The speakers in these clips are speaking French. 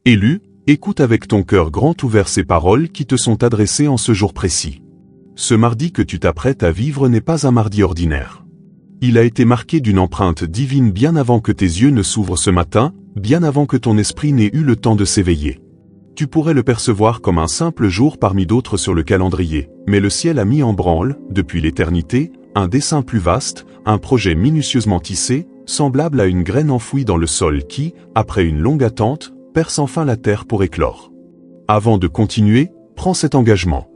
Élu, écoute avec ton cœur grand ouvert ces paroles qui te sont adressées en ce jour précis. Ce mardi que tu t'apprêtes à vivre n'est pas un mardi ordinaire. Il a été marqué d'une empreinte divine bien avant que tes yeux ne s'ouvrent ce matin, bien avant que ton esprit n'ait eu le temps de s'éveiller. Tu pourrais le percevoir comme un simple jour parmi d'autres sur le calendrier, mais le ciel a mis en branle, depuis l'éternité, un dessein plus vaste, un projet minutieusement tissé, semblable à une graine enfouie dans le sol qui, après une longue attente, perce enfin la terre pour éclore. Avant de continuer, prends cet engagement.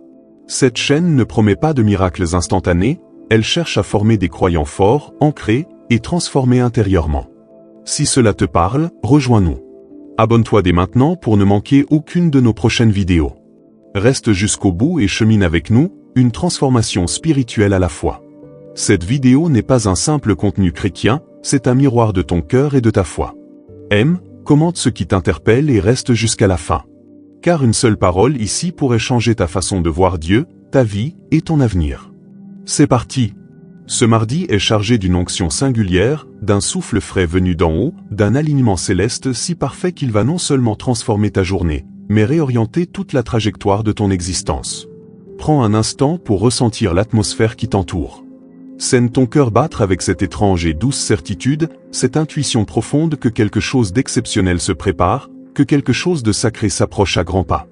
Cette chaîne ne promet pas de miracles instantanés, elle cherche à former des croyants forts, ancrés et transformés intérieurement. Si cela te parle, rejoins-nous. Abonne-toi dès maintenant pour ne manquer aucune de nos prochaines vidéos. Reste jusqu'au bout et chemine avec nous, une transformation spirituelle à la fois. Cette vidéo n'est pas un simple contenu chrétien, c'est un miroir de ton cœur et de ta foi. Aime, commente ce qui t'interpelle et reste jusqu'à la fin. Car une seule parole ici pourrait changer ta façon de voir Dieu, ta vie et ton avenir. C'est parti! Ce mardi est chargé d'une onction singulière, d'un souffle frais venu d'en haut, d'un alignement céleste si parfait qu'il va non seulement transformer ta journée, mais réorienter toute la trajectoire de ton existence. Prends un instant pour ressentir l'atmosphère qui t'entoure. Sens ton cœur battre avec cette étrange et douce certitude, cette intuition profonde que quelque chose d'exceptionnel se prépare, que quelque chose de sacré s'approche à grands pas.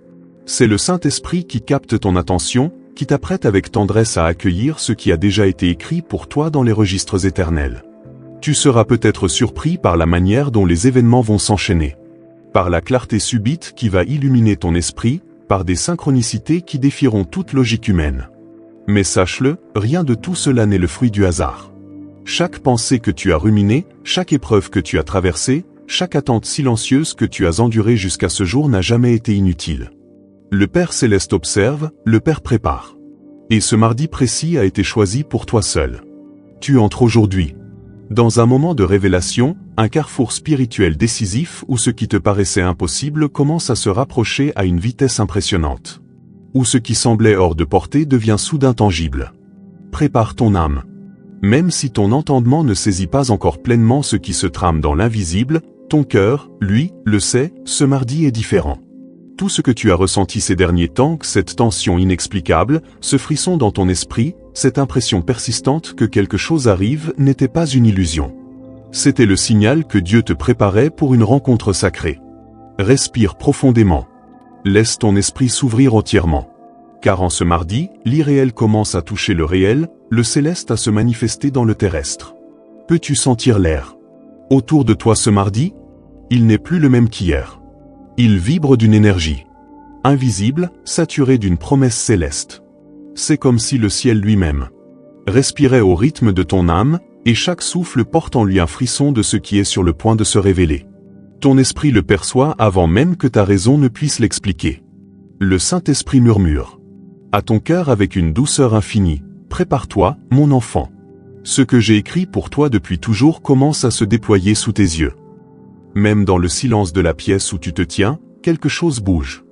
C'est le Saint-Esprit qui capte ton attention, qui t'apprête avec tendresse à accueillir ce qui a déjà été écrit pour toi dans les registres éternels. Tu seras peut-être surpris par la manière dont les événements vont s'enchaîner. Par la clarté subite qui va illuminer ton esprit, par des synchronicités qui défieront toute logique humaine. Mais sache-le, rien de tout cela n'est le fruit du hasard. Chaque pensée que tu as ruminée, chaque épreuve que tu as traversée, chaque attente silencieuse que tu as endurée jusqu'à ce jour n'a jamais été inutile. Le Père Céleste observe, le Père prépare. Et ce mardi précis a été choisi pour toi seul. Tu entres aujourd'hui dans un moment de révélation, un carrefour spirituel décisif où ce qui te paraissait impossible commence à se rapprocher à une vitesse impressionnante. Où ce qui semblait hors de portée devient soudain tangible. Prépare ton âme. Même si ton entendement ne saisit pas encore pleinement ce qui se trame dans l'invisible, ton cœur, lui, le sait, ce mardi est différent. Tout ce que tu as ressenti ces derniers temps, cette tension inexplicable, ce frisson dans ton esprit, cette impression persistante que quelque chose arrive n'était pas une illusion. C'était le signal que Dieu te préparait pour une rencontre sacrée. Respire profondément. Laisse ton esprit s'ouvrir entièrement. Car en ce mardi, l'irréel commence à toucher le réel, le céleste à se manifester dans le terrestre. Peux-tu sentir l'air autour de toi ce mardi? Il n'est plus le même qu'hier. Il vibre d'une énergie invisible, saturée d'une promesse céleste. C'est comme si le ciel lui-même respirait au rythme de ton âme, et chaque souffle porte en lui un frisson de ce qui est sur le point de se révéler. Ton esprit le perçoit avant même que ta raison ne puisse l'expliquer. Le Saint-Esprit murmure à ton cœur avec une douceur infinie, « Prépare-toi, mon enfant. Ce que j'ai écrit pour toi depuis toujours commence à se déployer sous tes yeux. » Même dans le silence de la pièce où tu te tiens, quelque chose bouge.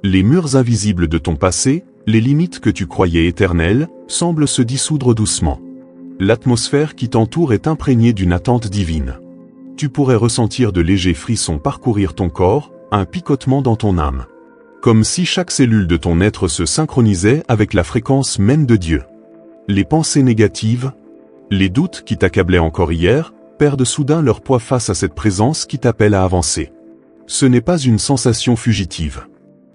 Les murs invisibles de ton passé, les limites que tu croyais éternelles, semblent se dissoudre doucement. L'atmosphère qui t'entoure est imprégnée d'une attente divine. Tu pourrais ressentir de légers frissons parcourir ton corps, un picotement dans ton âme. Comme si chaque cellule de ton être se synchronisait avec la fréquence même de Dieu. Les pensées négatives, les doutes qui t'accablaient encore hier, perdent soudain leur poids face à cette présence qui t'appelle à avancer. Ce n'est pas une sensation fugitive.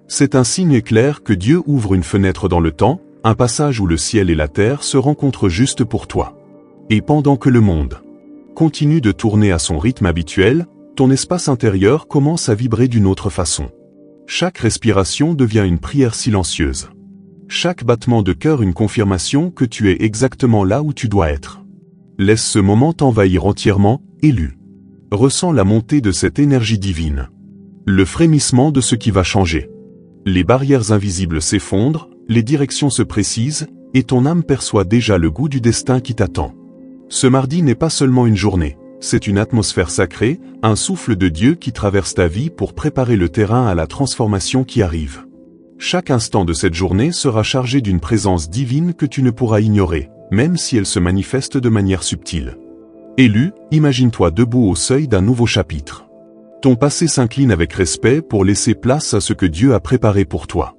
C'est un signe clair que Dieu ouvre une fenêtre dans le temps, un passage où le ciel et la terre se rencontrent juste pour toi. Et pendant que le monde continue de tourner à son rythme habituel, ton espace intérieur commence à vibrer d'une autre façon. Chaque respiration devient une prière silencieuse. Chaque battement de cœur une confirmation que tu es exactement là où tu dois être. Laisse ce moment t'envahir entièrement, élu. Ressens la montée de cette énergie divine. Le frémissement de ce qui va changer. Les barrières invisibles s'effondrent, les directions se précisent, et ton âme perçoit déjà le goût du destin qui t'attend. Ce mardi n'est pas seulement une journée, c'est une atmosphère sacrée, un souffle de Dieu qui traverse ta vie pour préparer le terrain à la transformation qui arrive. Chaque instant de cette journée sera chargé d'une présence divine que tu ne pourras ignorer, même si elle se manifeste de manière subtile. Élu, imagine-toi debout au seuil d'un nouveau chapitre. Ton passé s'incline avec respect pour laisser place à ce que Dieu a préparé pour toi.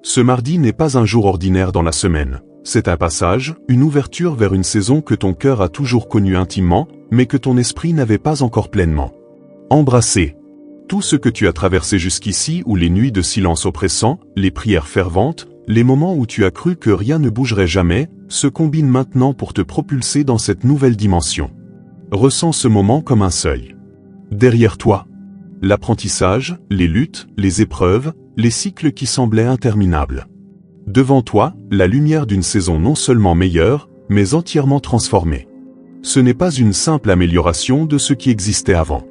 Ce mardi n'est pas un jour ordinaire dans la semaine. C'est un passage, une ouverture vers une saison que ton cœur a toujours connue intimement, mais que ton esprit n'avait pas encore pleinement embrassé. Tout ce que tu as traversé jusqu'ici, ou les nuits de silence oppressant, les prières ferventes, les moments où tu as cru que rien ne bougerait jamais, se combinent maintenant pour te propulser dans cette nouvelle dimension. Ressens ce moment comme un seuil. Derrière toi, l'apprentissage, les luttes, les épreuves, les cycles qui semblaient interminables. Devant toi, la lumière d'une saison non seulement meilleure, mais entièrement transformée. Ce n'est pas une simple amélioration de ce qui existait avant.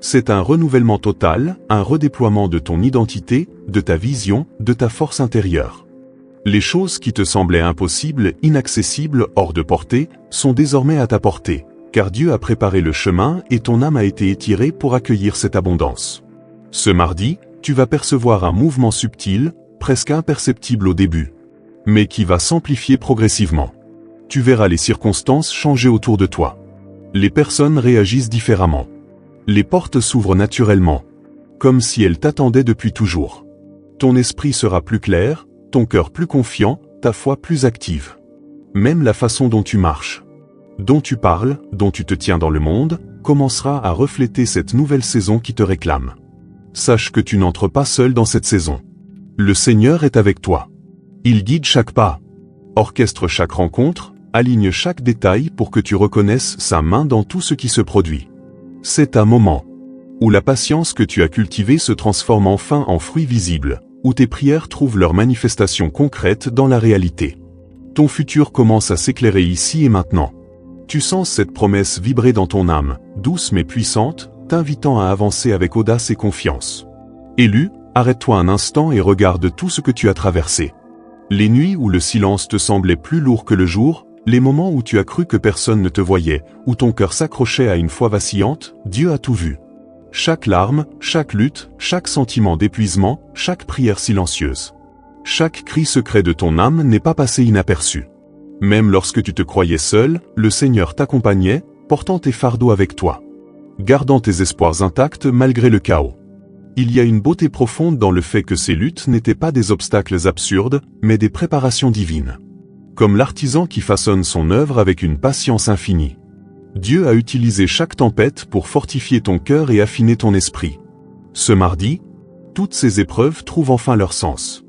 C'est un renouvellement total, un redéploiement de ton identité, de ta vision, de ta force intérieure. Les choses qui te semblaient impossibles, inaccessibles, hors de portée, sont désormais à ta portée, car Dieu a préparé le chemin et ton âme a été étirée pour accueillir cette abondance. Ce mardi, tu vas percevoir un mouvement subtil, presque imperceptible au début, mais qui va s'amplifier progressivement. Tu verras les circonstances changer autour de toi. Les personnes réagissent différemment. Les portes s'ouvrent naturellement, comme si elles t'attendaient depuis toujours. Ton esprit sera plus clair, ton cœur plus confiant, ta foi plus active. Même la façon dont tu marches, dont tu parles, dont tu te tiens dans le monde, commencera à refléter cette nouvelle saison qui te réclame. Sache que tu n'entres pas seul dans cette saison. Le Seigneur est avec toi. Il guide chaque pas, orchestre chaque rencontre, aligne chaque détail pour que tu reconnaisses sa main dans tout ce qui se produit. C'est un moment où la patience que tu as cultivée se transforme enfin en fruits visibles, où tes prières trouvent leur manifestation concrète dans la réalité. Ton futur commence à s'éclairer ici et maintenant. Tu sens cette promesse vibrer dans ton âme, douce mais puissante, t'invitant à avancer avec audace et confiance. Élu, arrête-toi un instant et regarde tout ce que tu as traversé. Les nuits où le silence te semblait plus lourd que le jour, les moments où tu as cru que personne ne te voyait, où ton cœur s'accrochait à une foi vacillante, Dieu a tout vu. Chaque larme, chaque lutte, chaque sentiment d'épuisement, chaque prière silencieuse. Chaque cri secret de ton âme n'est pas passé inaperçu. Même lorsque tu te croyais seul, le Seigneur t'accompagnait, portant tes fardeaux avec toi, gardant tes espoirs intacts malgré le chaos. Il y a une beauté profonde dans le fait que ces luttes n'étaient pas des obstacles absurdes, mais des préparations divines. Comme l'artisan qui façonne son œuvre avec une patience infinie. Dieu a utilisé chaque tempête pour fortifier ton cœur et affiner ton esprit. Ce mardi, toutes ces épreuves trouvent enfin leur sens.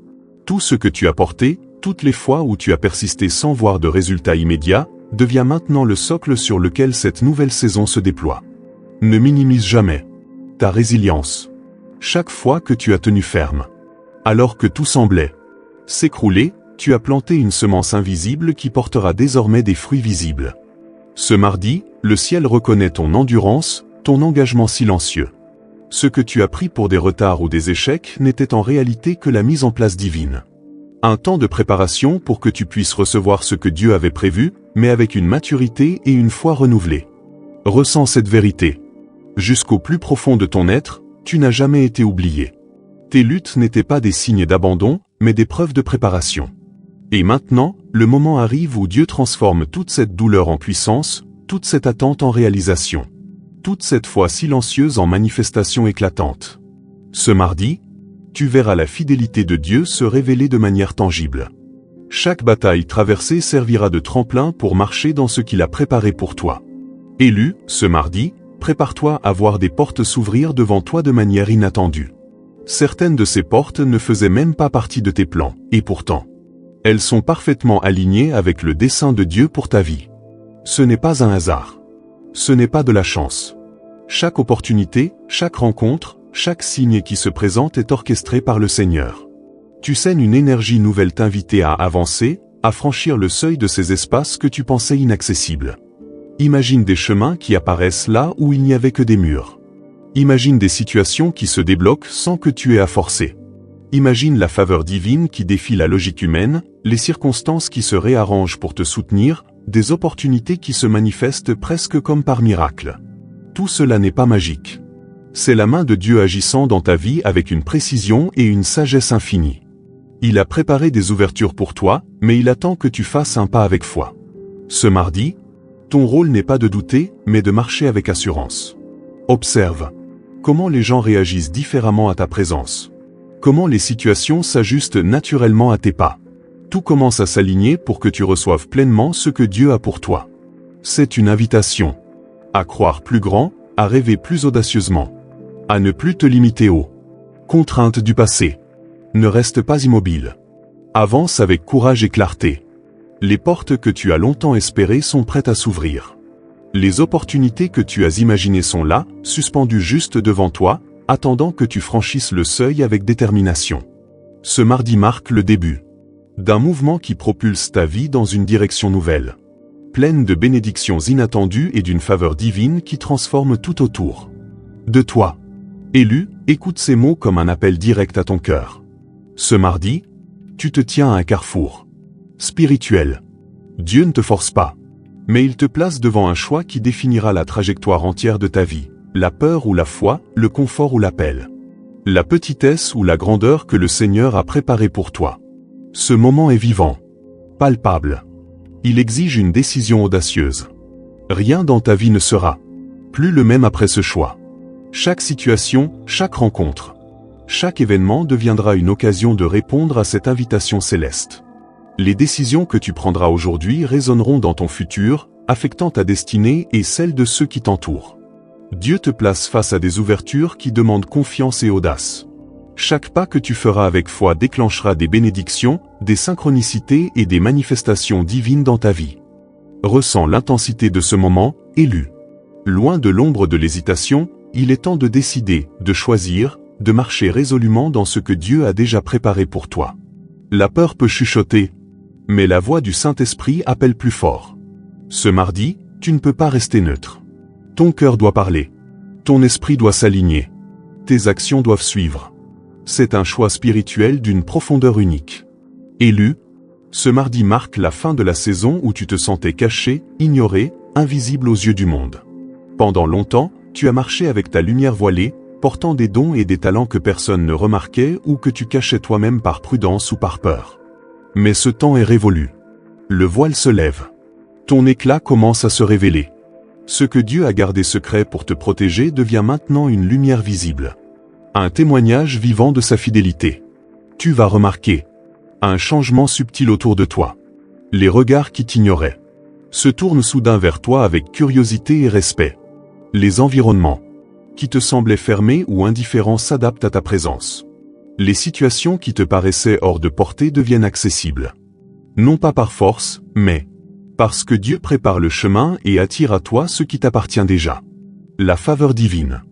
Tout ce que tu as porté, toutes les fois où tu as persisté sans voir de résultats immédiats, devient maintenant le socle sur lequel cette nouvelle saison se déploie. Ne minimise jamais ta résilience. Chaque fois que tu as tenu ferme, alors que tout semblait s'écrouler, tu as planté une semence invisible qui portera désormais des fruits visibles. Ce mardi, le ciel reconnaît ton endurance, ton engagement silencieux. Ce que tu as pris pour des retards ou des échecs n'était en réalité que la mise en place divine. Un temps de préparation pour que tu puisses recevoir ce que Dieu avait prévu, mais avec une maturité et une foi renouvelée. Ressens cette vérité. Jusqu'au plus profond de ton être, tu n'as jamais été oublié. Tes luttes n'étaient pas des signes d'abandon, mais des preuves de préparation. Et maintenant, le moment arrive où Dieu transforme toute cette douleur en puissance, toute cette attente en réalisation. Toute cette foi silencieuse en manifestation éclatante. Ce mardi, tu verras la fidélité de Dieu se révéler de manière tangible. Chaque bataille traversée servira de tremplin pour marcher dans ce qu'il a préparé pour toi. Élu, ce mardi, prépare-toi à voir des portes s'ouvrir devant toi de manière inattendue. Certaines de ces portes ne faisaient même pas partie de tes plans, et pourtant, elles sont parfaitement alignées avec le dessein de Dieu pour ta vie. Ce n'est pas un hasard. Ce n'est pas de la chance. Chaque opportunité, chaque rencontre, chaque signe qui se présente est orchestré par le Seigneur. Tu sènes une énergie nouvelle t'inviter à avancer, à franchir le seuil de ces espaces que tu pensais inaccessibles. Imagine des chemins qui apparaissent là où il n'y avait que des murs. Imagine des situations qui se débloquent sans que tu aies à forcer. Imagine la faveur divine qui défie la logique humaine, les circonstances qui se réarrangent pour te soutenir, des opportunités qui se manifestent presque comme par miracle. Tout cela n'est pas magique. C'est la main de Dieu agissant dans ta vie avec une précision et une sagesse infinie. Il a préparé des ouvertures pour toi, mais il attend que tu fasses un pas avec foi. Ce mardi, ton rôle n'est pas de douter, mais de marcher avec assurance. Observe. Comment les gens réagissent différemment à ta présence. Comment les situations s'ajustent naturellement à tes pas. Tout commence à s'aligner pour que tu reçoives pleinement ce que Dieu a pour toi. C'est une invitation à croire plus grand, à rêver plus audacieusement, à ne plus te limiter aux contraintes du passé. Ne reste pas immobile. Avance avec courage et clarté. Les portes que tu as longtemps espérées sont prêtes à s'ouvrir. Les opportunités que tu as imaginées sont là, suspendues juste devant toi, attendant que tu franchisses le seuil avec détermination. Ce mardi marque le début d'un mouvement qui propulse ta vie dans une direction nouvelle, pleine de bénédictions inattendues et d'une faveur divine qui transforme tout autour de toi. Élu, écoute ces mots comme un appel direct à ton cœur. Ce mardi, tu te tiens à un carrefour spirituel. Dieu ne te force pas, mais il te place devant un choix qui définira la trajectoire entière de ta vie, la peur ou la foi, le confort ou l'appel, la petitesse ou la grandeur que le Seigneur a préparée pour toi. Ce moment est vivant, palpable. Il exige une décision audacieuse. Rien dans ta vie ne sera plus le même après ce choix. Chaque situation, chaque rencontre, chaque événement deviendra une occasion de répondre à cette invitation céleste. Les décisions que tu prendras aujourd'hui résonneront dans ton futur, affectant ta destinée et celle de ceux qui t'entourent. Dieu te place face à des ouvertures qui demandent confiance et audace. Chaque pas que tu feras avec foi déclenchera des bénédictions, des synchronicités et des manifestations divines dans ta vie. Ressens l'intensité de ce moment, élu. Loin de l'ombre de l'hésitation, il est temps de décider, de choisir, de marcher résolument dans ce que Dieu a déjà préparé pour toi. La peur peut chuchoter, mais la voix du Saint-Esprit appelle plus fort. Ce mardi, tu ne peux pas rester neutre. Ton cœur doit parler. Ton esprit doit s'aligner. Tes actions doivent suivre. C'est un choix spirituel d'une profondeur unique. Élu, ce mardi marque la fin de la saison où tu te sentais caché, ignoré, invisible aux yeux du monde. Pendant longtemps, tu as marché avec ta lumière voilée, portant des dons et des talents que personne ne remarquait ou que tu cachais toi-même par prudence ou par peur. Mais ce temps est révolu. Le voile se lève. Ton éclat commence à se révéler. Ce que Dieu a gardé secret pour te protéger devient maintenant une lumière visible. Un témoignage vivant de sa fidélité. Tu vas remarquer un changement subtil autour de toi. Les regards qui t'ignoraient se tournent soudain vers toi avec curiosité et respect. Les environnements qui te semblaient fermés ou indifférents s'adaptent à ta présence. Les situations qui te paraissaient hors de portée deviennent accessibles. Non pas par force, mais parce que Dieu prépare le chemin et attire à toi ce qui t'appartient déjà. La faveur divine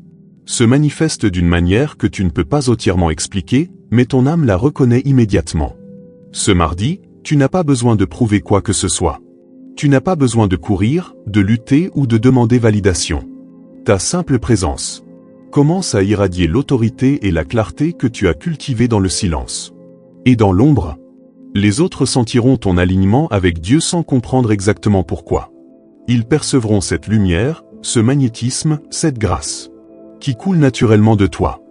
se manifeste d'une manière que tu ne peux pas entièrement expliquer, mais ton âme la reconnaît immédiatement. Ce mardi, tu n'as pas besoin de prouver quoi que ce soit. Tu n'as pas besoin de courir, de lutter ou de demander validation. Ta simple présence commence à irradier l'autorité et la clarté que tu as cultivées dans le silence. Et dans l'ombre, les autres sentiront ton alignement avec Dieu sans comprendre exactement pourquoi. Ils percevront cette lumière, ce magnétisme, cette grâce qui coule naturellement de toi.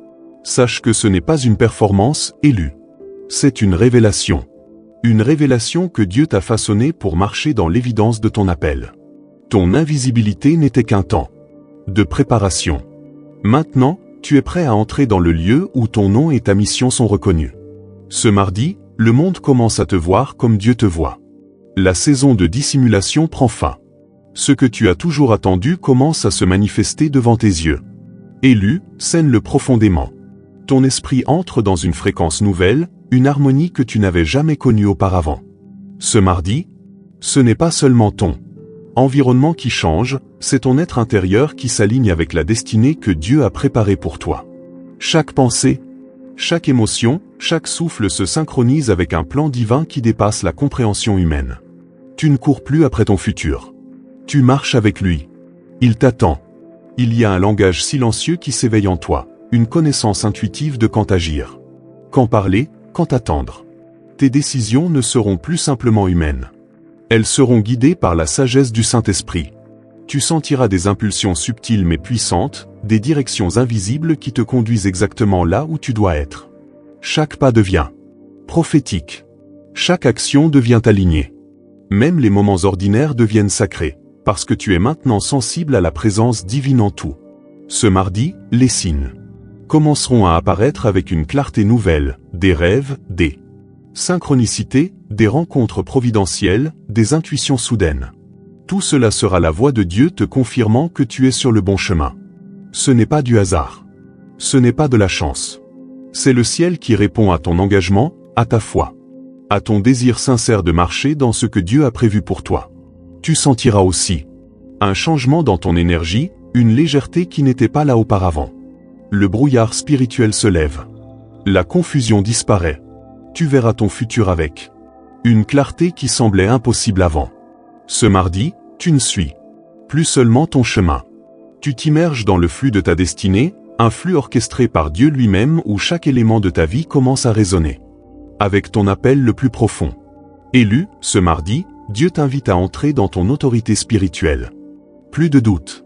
Sache que ce n'est pas une performance élue. C'est une révélation. Une révélation que Dieu t'a façonnée pour marcher dans l'évidence de ton appel. Ton invisibilité n'était qu'un temps de préparation. Maintenant, tu es prêt à entrer dans le lieu où ton nom et ta mission sont reconnus. Ce mardi, le monde commence à te voir comme Dieu te voit. La saison de dissimulation prend fin. Ce que tu as toujours attendu commence à se manifester devant tes yeux. Élu, scène-le profondément. Ton esprit entre dans une fréquence nouvelle, une harmonie que tu n'avais jamais connue auparavant. Ce mardi, ce n'est pas seulement ton environnement qui change, c'est ton être intérieur qui s'aligne avec la destinée que Dieu a préparée pour toi. Chaque pensée, chaque émotion, chaque souffle se synchronise avec un plan divin qui dépasse la compréhension humaine. Tu ne cours plus après ton futur. Tu marches avec lui. Il t'attend. Il y a un langage silencieux qui s'éveille en toi, une connaissance intuitive de quand agir, quand parler, quand attendre. Tes décisions ne seront plus simplement humaines. Elles seront guidées par la sagesse du Saint-Esprit. Tu sentiras des impulsions subtiles mais puissantes, des directions invisibles qui te conduisent exactement là où tu dois être. Chaque pas devient prophétique. Chaque action devient alignée. Même les moments ordinaires deviennent sacrés, parce que tu es maintenant sensible à la présence divine en tout. Ce mardi, les signes commenceront à apparaître avec une clarté nouvelle, des rêves, des synchronicités, des rencontres providentielles, des intuitions soudaines. Tout cela sera la voix de Dieu te confirmant que tu es sur le bon chemin. Ce n'est pas du hasard. Ce n'est pas de la chance. C'est le ciel qui répond à ton engagement, à ta foi, à ton désir sincère de marcher dans ce que Dieu a prévu pour toi. Tu sentiras aussi un changement dans ton énergie, une légèreté qui n'était pas là auparavant. Le brouillard spirituel se lève. La confusion disparaît. Tu verras ton futur avec une clarté qui semblait impossible avant. Ce mardi, tu ne suis plus seulement ton chemin. Tu t'immerges dans le flux de ta destinée, un flux orchestré par Dieu lui-même où chaque élément de ta vie commence à résonner avec ton appel le plus profond. Élu, ce mardi, Dieu t'invite à entrer dans ton autorité spirituelle. Plus de doute,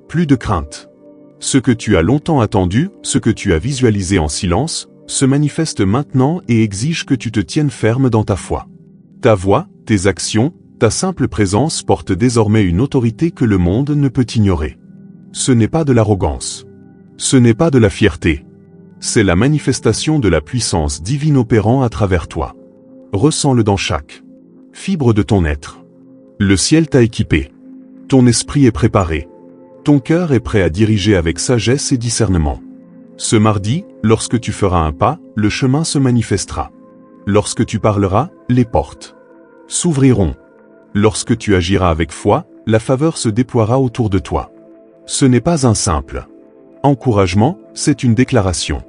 plus de crainte. Ce que tu as longtemps attendu, ce que tu as visualisé en silence, se manifeste maintenant et exige que tu te tiennes ferme dans ta foi. Ta voix, tes actions, ta simple présence portent désormais une autorité que le monde ne peut ignorer. Ce n'est pas de l'arrogance. Ce n'est pas de la fierté. C'est la manifestation de la puissance divine opérant à travers toi. Ressens-le dans chaque fibre de ton être. Le ciel t'a équipé. Ton esprit est préparé. Ton cœur est prêt à diriger avec sagesse et discernement. Ce mardi, lorsque tu feras un pas, le chemin se manifestera. Lorsque tu parleras, les portes s'ouvriront. Lorsque tu agiras avec foi, la faveur se déploiera autour de toi. Ce n'est pas un simple encouragement, c'est une déclaration.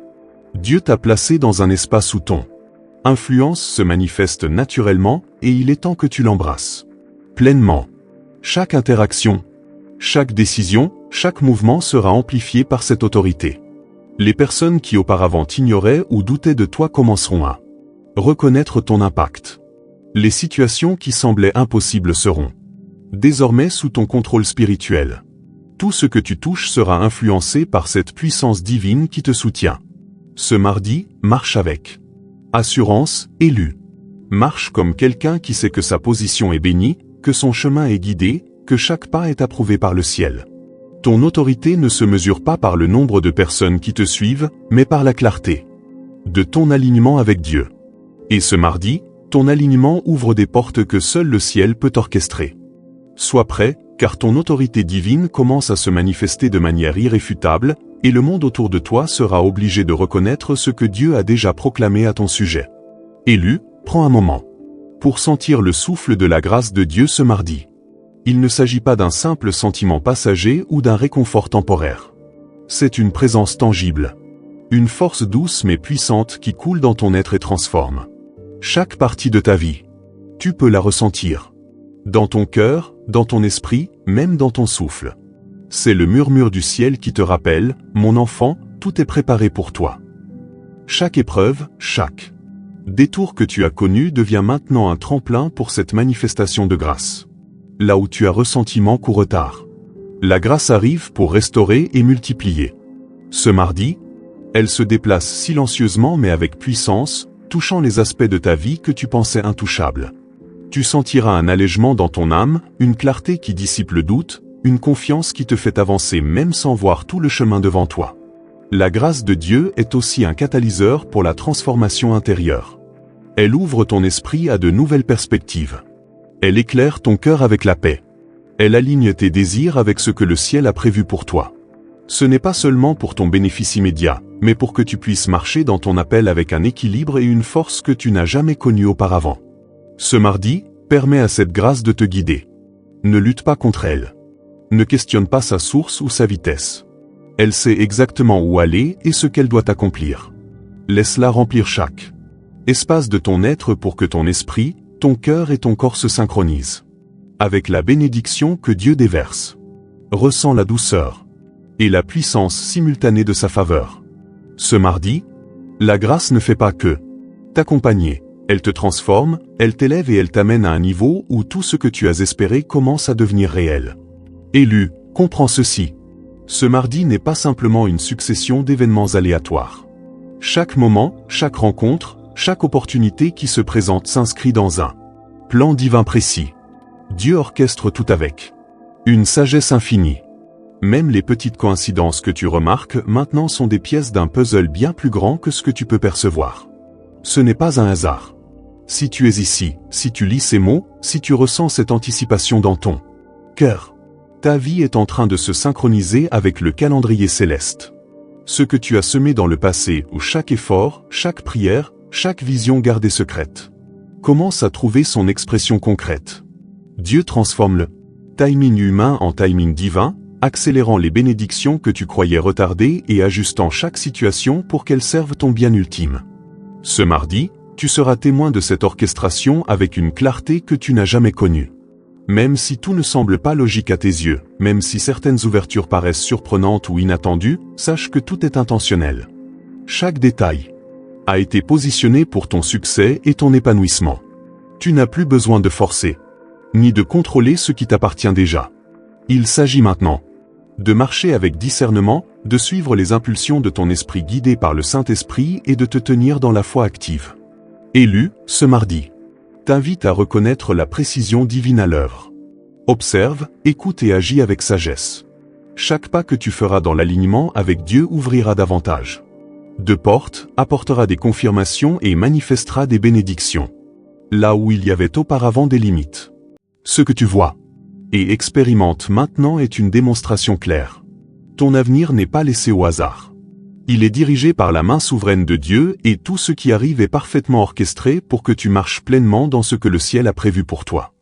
Dieu t'a placé dans un espace où ton influence se manifeste naturellement et il est temps que tu l'embrasses pleinement. Chaque interaction, chaque décision, chaque mouvement sera amplifié par cette autorité. Les personnes qui auparavant t'ignoraient ou doutaient de toi commenceront à reconnaître ton impact. Les situations qui semblaient impossibles seront désormais sous ton contrôle spirituel. Tout ce que tu touches sera influencé par cette puissance divine qui te soutient. Ce mardi, marche avec assurance, élu. Marche comme quelqu'un qui sait que sa position est bénie, que son chemin est guidé, que chaque pas est approuvé par le ciel. Ton autorité ne se mesure pas par le nombre de personnes qui te suivent, mais par la clarté de ton alignement avec Dieu. Et ce mardi, ton alignement ouvre des portes que seul le ciel peut orchestrer. Sois prêt, car ton autorité divine commence à se manifester de manière irréfutable, et le monde autour de toi sera obligé de reconnaître ce que Dieu a déjà proclamé à ton sujet. Élu, prends un moment pour sentir le souffle de la grâce de Dieu ce mardi. Il ne s'agit pas d'un simple sentiment passager ou d'un réconfort temporaire. C'est une présence tangible. Une force douce mais puissante qui coule dans ton être et transforme chaque partie de ta vie. Tu peux la ressentir. Dans ton cœur, dans ton esprit, même dans ton souffle. C'est le murmure du ciel qui te rappelle, mon enfant, tout est préparé pour toi. Chaque épreuve, chaque détour que tu as connu devient maintenant un tremplin pour cette manifestation de grâce. Là où tu as ressenti manque ou retard, la grâce arrive pour restaurer et multiplier. Ce mardi, elle se déplace silencieusement mais avec puissance, touchant les aspects de ta vie que tu pensais intouchables. Tu sentiras un allègement dans ton âme, une clarté qui dissipe le doute, une confiance qui te fait avancer même sans voir tout le chemin devant toi. La grâce de Dieu est aussi un catalyseur pour la transformation intérieure. Elle ouvre ton esprit à de nouvelles perspectives. Elle éclaire ton cœur avec la paix. Elle aligne tes désirs avec ce que le ciel a prévu pour toi. Ce n'est pas seulement pour ton bénéfice immédiat, mais pour que tu puisses marcher dans ton appel avec un équilibre et une force que tu n'as jamais connue auparavant. Ce mardi, permets à cette grâce de te guider. Ne lutte pas contre elle. Ne questionne pas sa source ou sa vitesse. Elle sait exactement où aller et ce qu'elle doit accomplir. Laisse-la remplir chaque espace de ton être pour que ton esprit, ton cœur et ton corps se synchronisent avec la bénédiction que Dieu déverse. Ressens la douceur et la puissance simultanée de sa faveur. Ce mardi, la grâce ne fait pas que t'accompagner. Elle te transforme, elle t'élève et elle t'amène à un niveau où tout ce que tu as espéré commence à devenir réel. Élu, comprends ceci. Ce mardi n'est pas simplement une succession d'événements aléatoires. Chaque moment, chaque rencontre, chaque opportunité qui se présente s'inscrit dans un plan divin précis. Dieu orchestre tout avec une sagesse infinie. Même les petites coïncidences que tu remarques maintenant sont des pièces d'un puzzle bien plus grand que ce que tu peux percevoir. Ce n'est pas un hasard. Si tu es ici, si tu lis ces mots, si tu ressens cette anticipation dans ton cœur, ta vie est en train de se synchroniser avec le calendrier céleste. Ce que tu as semé dans le passé, où chaque effort, chaque prière, chaque vision gardée secrète, commence à trouver son expression concrète. Dieu transforme le timing humain en timing divin, accélérant les bénédictions que tu croyais retardées et ajustant chaque situation pour qu'elles servent ton bien ultime. Ce mardi, tu seras témoin de cette orchestration avec une clarté que tu n'as jamais connue. Même si tout ne semble pas logique à tes yeux, même si certaines ouvertures paraissent surprenantes ou inattendues, sache que tout est intentionnel. Chaque détail a été positionné pour ton succès et ton épanouissement. Tu n'as plus besoin de forcer, ni de contrôler ce qui t'appartient déjà. Il s'agit maintenant de marcher avec discernement, de suivre les impulsions de ton esprit guidé par le Saint-Esprit et de te tenir dans la foi active. Élu, ce mardi, t'invite à reconnaître la précision divine à l'œuvre. Observe, écoute et agis avec sagesse. Chaque pas que tu feras dans l'alignement avec Dieu ouvrira davantage de portes, apportera des confirmations et manifestera des bénédictions. Là où il y avait auparavant des limites. Ce que tu vois et expérimente maintenant est une démonstration claire. Ton avenir n'est pas laissé au hasard. Il est dirigé par la main souveraine de Dieu et tout ce qui arrive est parfaitement orchestré pour que tu marches pleinement dans ce que le ciel a prévu pour toi.